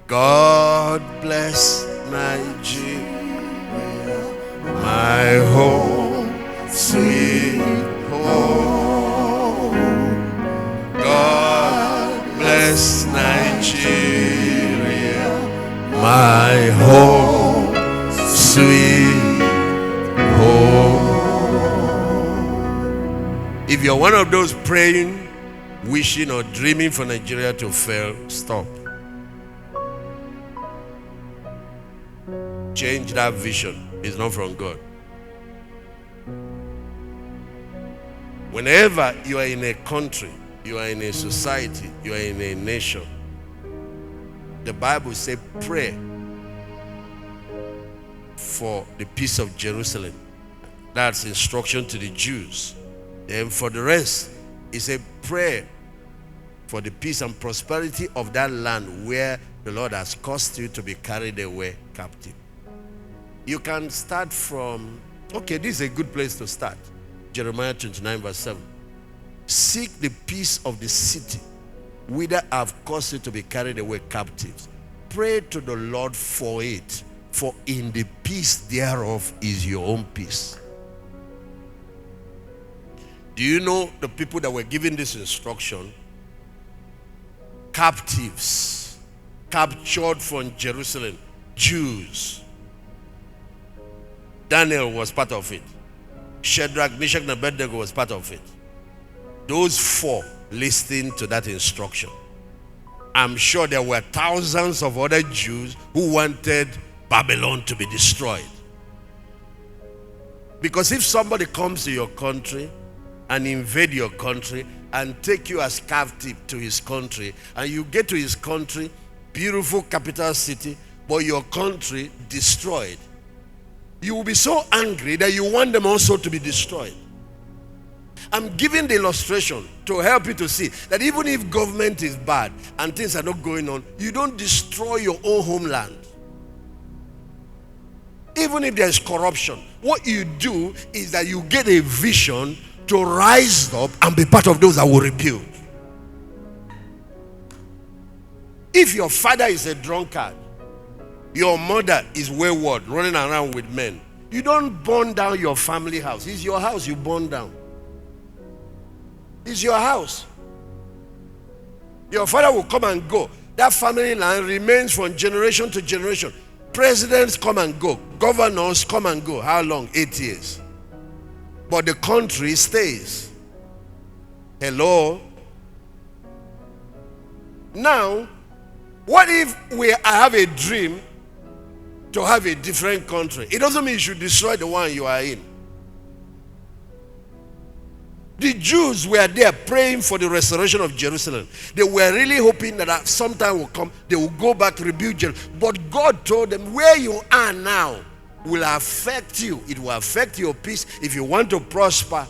God bless Nigeria, my home, sweet home. God bless Nigeria, my home, sweet home. If you're one of those praying, wishing, or dreaming for Nigeria to fail, stop. Change that vision. It's not from God. Whenever you are in a country, you are in a society, you are in a nation, the Bible says pray for the peace of Jerusalem. That's instruction to the Jews. And for the rest, it's a prayer for the peace and prosperity of that land where the Lord has caused you to be carried away captive. You can start from, okay, this is a good place to start. Jeremiah 29 verse 7. Seek the peace of the city, whither I have caused you to be carried away captives. Pray to the Lord for it, for in the peace thereof is your own peace. Do you know the people that were given this instruction? Captives, captured from Jerusalem, Jews. Daniel was part of it. Shadrach, Meshach, and Abednego was part of it. Those four listening to that instruction. I'm sure there were thousands of other Jews who wanted Babylon to be destroyed. Because if somebody comes to your country and invade your country and take you as captive to his country, and you get to his country, beautiful capital city, but your country destroyed, you will be so angry that you want them also to be destroyed. I'm giving the illustration to help you to see that even if government is bad and things are not going on, you don't destroy your own homeland. Even if there's corruption, what you do is that you get a vision to rise up and be part of those that will rebuild. If your father is a drunkard, your mother is wayward, running around with men, you don't burn down your family house. It's your house you burn down. It's your house. Your father will come and go. That family line remains from generation to generation. Presidents come and go. Governors come and go. How long? 8 years. But the country stays. Hello? Now, what if I have a dream to have a different country? It doesn't mean you should destroy the one you are in. The Jews were there praying for the restoration of Jerusalem. They were really hoping that sometime will come, they will go back to rebuild Jerusalem. But God told them, where you are now will affect you. It will affect your peace. If you want to prosper,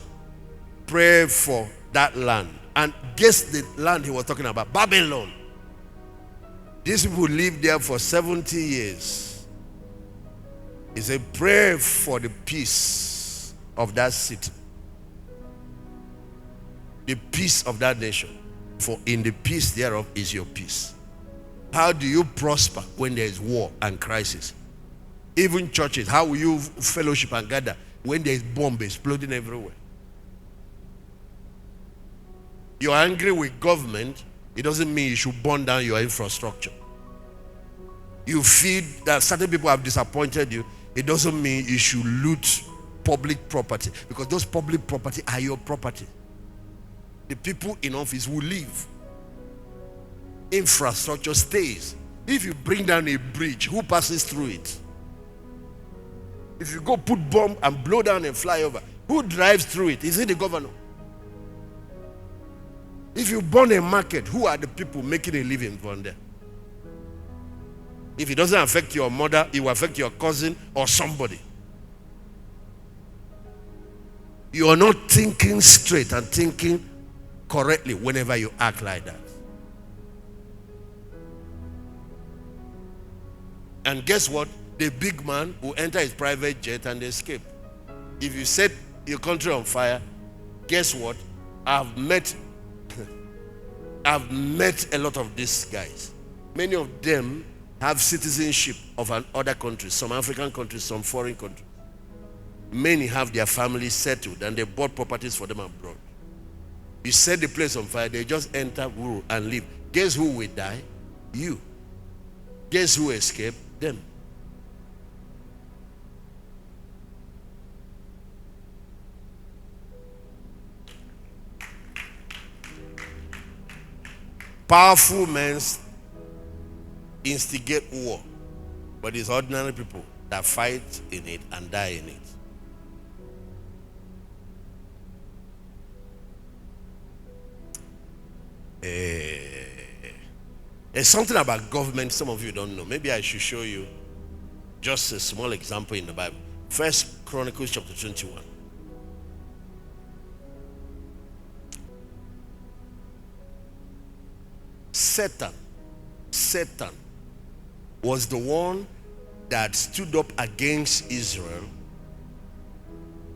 pray for that land. And guess the land he was talking about? Babylon. These people lived there for 70 years. He said, pray for the peace of that city, the peace of that nation, for in the peace thereof is your peace. How do you prosper when there is war and crisis? Even churches, how will you fellowship and gather when there is bomb exploding everywhere? You're angry with government, it doesn't mean you should burn down your infrastructure. You feel that certain people have disappointed you, it doesn't mean you should loot public property, because those public property are your property. The people in office will leave. Infrastructure stays. If you bring down a bridge, who passes through it? If you go put bomb and blow down and fly over, who drives through it? Is it the governor? If you burn a market, who are the people making a living from there? If it doesn't affect your mother, it will affect your cousin or somebody. You are not thinking straight and thinking correctly whenever you act like that. And guess what? The big man will enter his private jet and escape. If you set your country on fire, guess what? I've met a lot of these guys. Many of them have citizenship of other countries, some African countries, some foreign countries. Many have their families settled and they bought properties for them abroad. You set the place on fire, they just enter, rule, and leave. Guess who will die? You. Guess who escaped? Them. Powerful men instigate war, but it's ordinary people that fight in it and die in it. There's something about government some of you don't know. Maybe I should show you just a small example in the Bible. First Chronicles chapter 21. Satan was the one that stood up against Israel.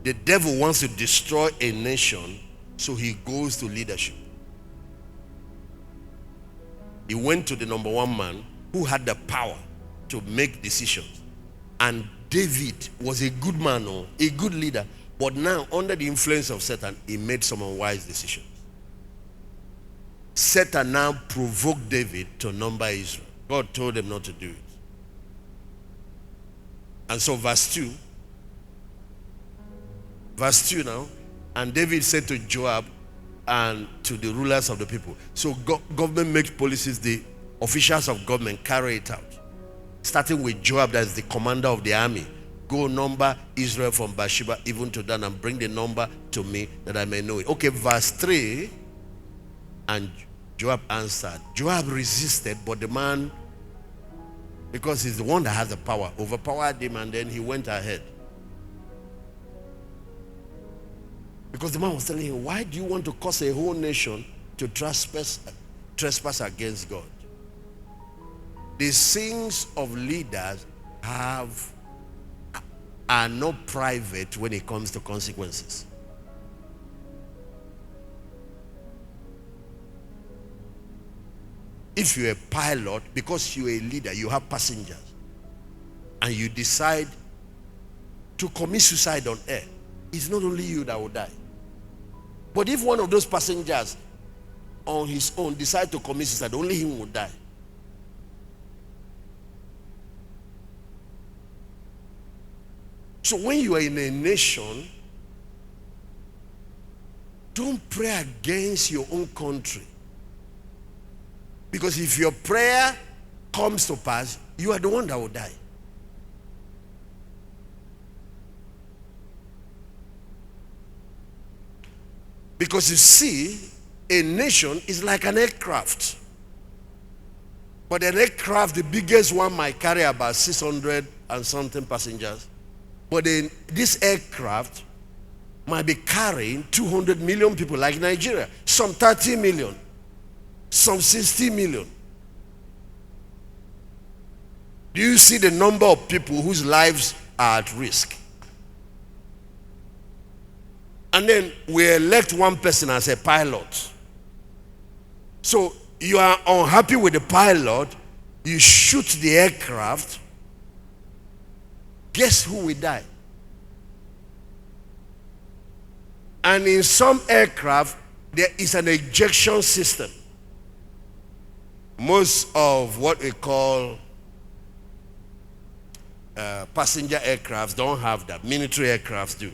The devil wants to destroy a nation, so he goes to leadership. He went to the number one man who had the power to make decisions. And David was a good man, or a good leader, but now under the influence of Satan, he made some unwise decisions. Satan now provoked David to number Israel. God told him not to do it. And so verse 2 now, and David said to Joab and to the rulers of the people. So government makes policies, the officials of government carry it out. Starting with Joab, that is the commander of the army. Go number Israel from Beersheba even to Dan and bring the number to me that I may know it. Okay, verse 3. And Joab answered. Joab resisted, but the man, because he's the one that has the power, overpowered him, and then he went ahead. Because the man was telling him, why do you want to cause a whole nation to trespass against God? The sins of leaders are not private when it comes to consequences. If you're a pilot, because you're a leader, you have passengers, and you decide to commit suicide on air, it's not only you that will die. But if one of those passengers on his own decide to commit suicide, only him will die. So when you are in a nation, don't pray against your own country. Because if your prayer comes to pass, you are the one that will die. Because you see, a nation is like an aircraft. But an aircraft, the biggest one, might carry about 600 and something passengers. But this aircraft might be carrying 200 million people, like Nigeria. Some 30 million. Some 60 million. Do you see the number of people whose lives are at risk? And then we elect one person as a pilot. So you are unhappy with the pilot, you shoot the aircraft. Guess who will die? And in some aircraft, there is an ejection system. Most of what we call passenger aircrafts don't have that. Military aircrafts do.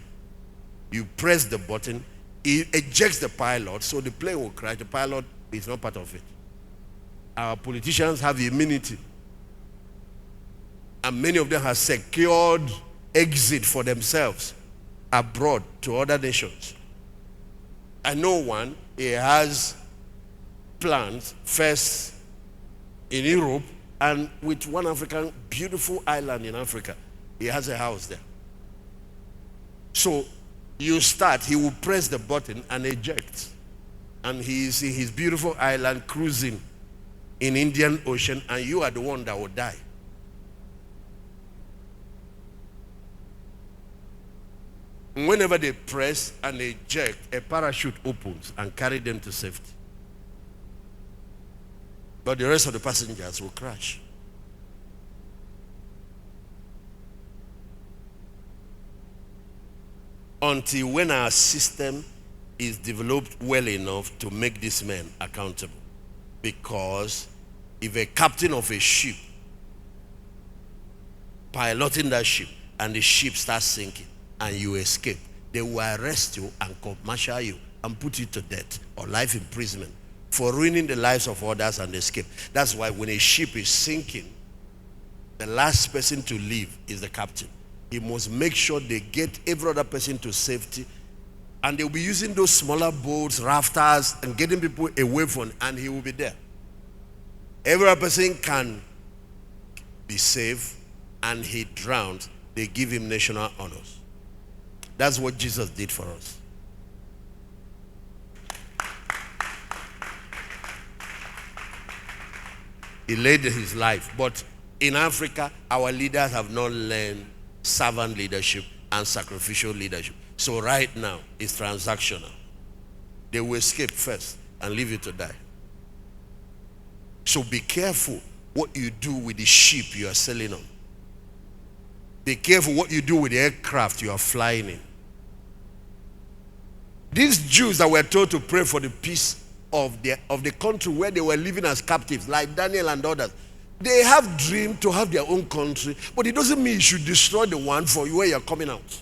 You press the button, it ejects the pilot, so the plane will crash. The pilot is not part of it. Our politicians have immunity. And many of them have secured exit for themselves abroad to other nations. I know one, he has plans first in Europe and with one African, beautiful island in Africa. He has a house there. So you start, he will press the button and eject. And he is in his beautiful island cruising in Indian Ocean, and you are the one that will die. Whenever they press and eject, a parachute opens and carries them to safety. But the rest of the passengers will crash. until when our system is developed well enough to make these men accountable. Because if a captain of a ship piloting that ship and the ship starts sinking and you escape, they will arrest you and commercial you and put you to death or life imprisonment for ruining the lives of others and escape. That's why when a ship is sinking, the last person to leave is the captain. He must make sure they get every other person to safety, and they'll be using those smaller boats, rafters, and getting people away from, and he will be there. Every other person can be saved, and he drowned. They give him national honors. That's what Jesus did for us. He laid his life. But in Africa, our leaders have not learned servant leadership and sacrificial leadership. So right now, it's transactional. They will escape first and leave you to die. So be careful what you do with the ship you are sailing on. Be careful what you do with the aircraft you are flying in. These Jews that were told to pray for the peace of the country where they were living as captives, like Daniel and others, they have dreamed to have their own country, but it doesn't mean you should destroy the one for you where you're coming out.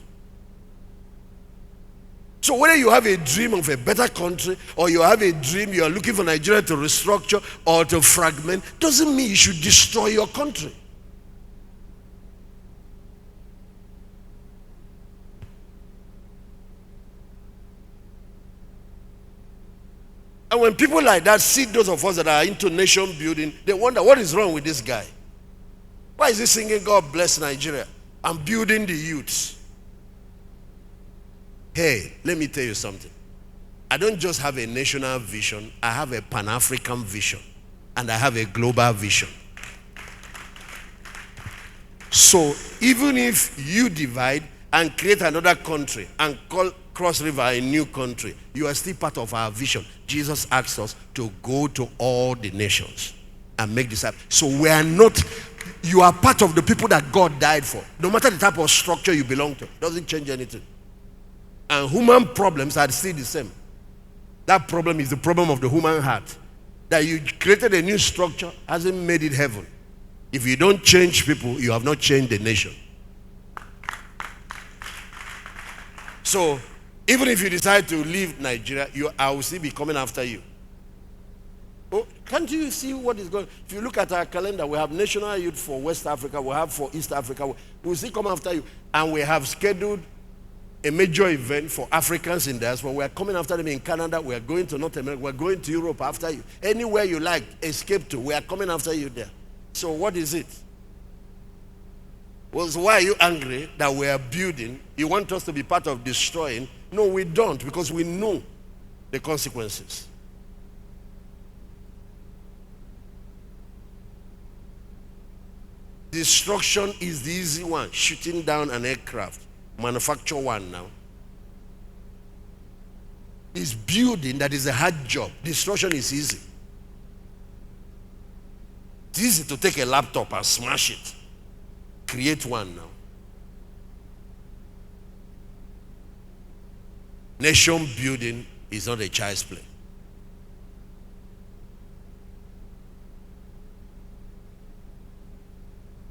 So whether you have a dream of a better country or you have a dream you are looking for Nigeria to restructure or to fragment, doesn't mean you should destroy your country. And when people like that see those of us that are into nation building, they wonder, what is wrong with this guy? Why is he singing God bless Nigeria and building the youths? Hey, let me tell you something. I don't just have a national vision. I have a Pan-African vision. And I have a global vision. So even if you divide and create another country and call Cross River a new country, you are still part of our vision. Jesus asked us to go to all the nations and make disciples. So we are not, you are part of the people that God died for. No matter the type of structure you belong to, it doesn't change anything. And human problems are still the same. That problem is the problem of the human heart. That you created a new structure hasn't made it heaven. If you don't change people, you have not changed the nation. So even if you decide to leave Nigeria, I will still be coming after you. Oh, can't you see what is going on? If you look at our calendar, we have national youth for West Africa, we have for East Africa. We will still come after you. And we have scheduled a major event for Africans in diaspora. We are coming after them in Canada. We are going to North America. We are going to Europe after you. Anywhere you like, escape to. We are coming after you there. So what is it? Well, so why are you angry that we are building? You want us to be part of destroying? No, we don't, because we know the consequences. Destruction is the easy one. Shooting down an aircraft. Manufacture one now. It's building that is a hard job. Destruction is easy. It's easy to take a laptop and smash it. Create one now. Nation building is not a child's play.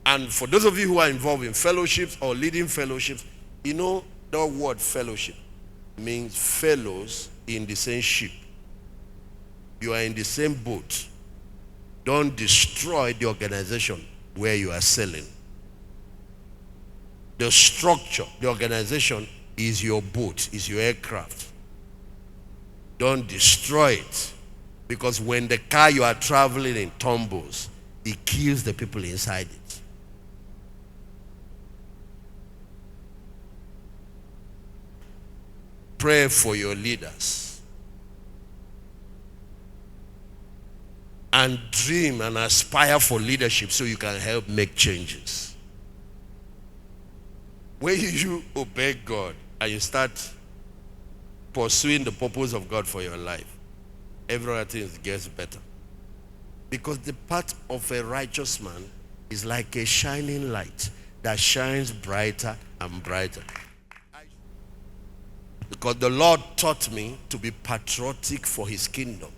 And for those of you who are involved in fellowships or leading fellowships, you know the word fellowship means fellows in the same ship. You are in the same boat. Don't destroy the organization where you are sailing. The structure, the organization is your boat, is your aircraft. Don't destroy it. Because when the car you are traveling in tumbles, it kills the people inside it. Pray for your leaders. And dream and aspire for leadership so you can help make changes. When you obey God and you start pursuing the purpose of God for your life, every other thing gets better. Because the path of a righteous man is like a shining light that shines brighter and brighter. Because the Lord taught me to be patriotic for his kingdom,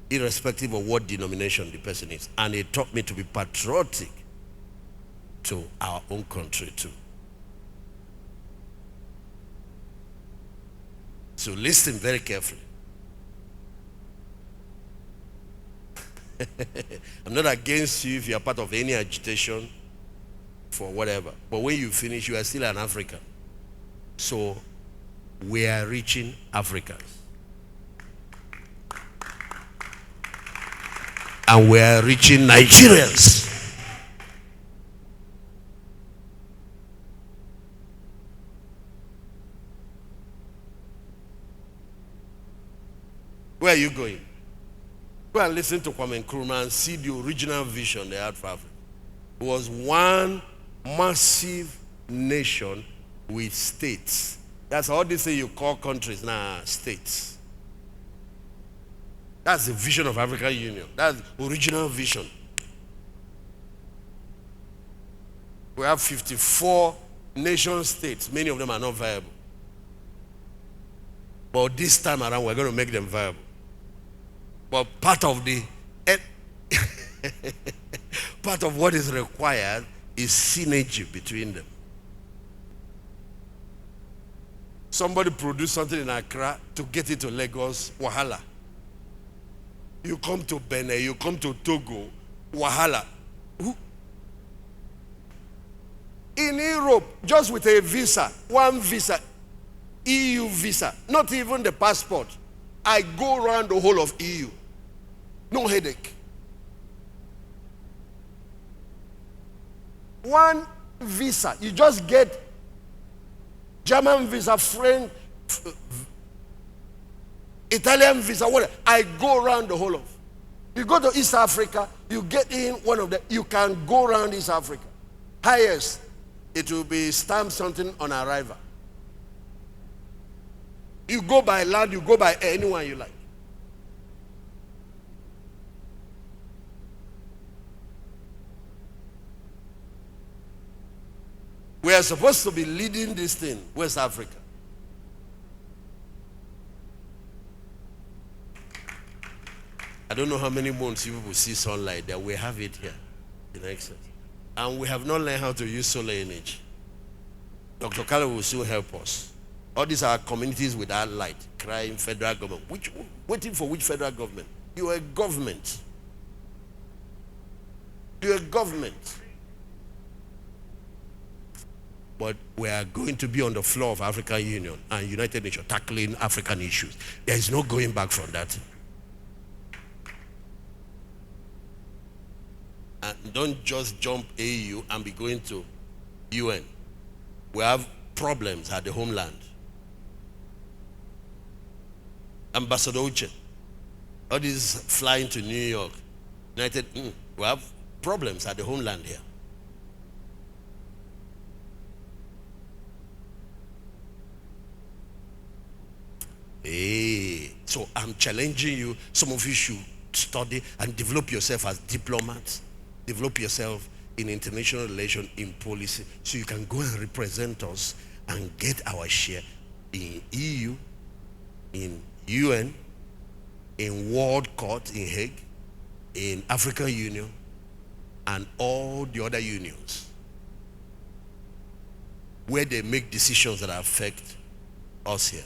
irrespective of what denomination the person is. And he taught me to be patriotic to our own country too. So listen very carefully. I'm not against you if you are part of any agitation for whatever. But when you finish, you are still an African. So we are reaching Africans. And we are reaching Nigerians. Where are you going? Go and listen to Kwame Nkrumah and see the original vision they had for Africa. It was one massive nation with states. That's all they say you call countries now, states. That's the vision of African Union. That's the original vision. We have 54 nation states. Many of them are not viable. But this time around, we're going to make them viable. But part of part of what is required is synergy between them. Somebody produced something in Accra to get it to Lagos, wahala. You come to Benin, you come to Togo, wahala. In Europe, just with a visa, one visa, EU visa, not even the passport, I go around the whole of EU. No headache. One visa, you just get German visa, French, Italian visa, whatever. I go around the whole of. You go to East Africa, you get in one of them, you can go around East Africa. Highest, it will be stamp something on arrival. You go by land, you go by air, anyone you like. We are supposed to be leading this thing, West Africa. I don't know how many months you will see sunlight there. We have it here in excess. And we have not learned how to use solar energy. Dr. Carlo will soon help us. All these are communities without light, crying federal government. Waiting for which federal government? You are a government. You are a government. But we are going to be on the floor of African Union and United Nations tackling African issues. There is no going back from that. And don't just jump AU and be going to UN. We have problems at the homeland. Ambassador Uche, all these flying to New York, we have problems at the homeland here. So I'm challenging you. Some of you should study and develop yourself as diplomats. Develop yourself in international relations, in policy, so you can go and represent us and get our share in EU, in UN, in World Court in Hague, in African Union, and all the other unions where they make decisions that affect us here.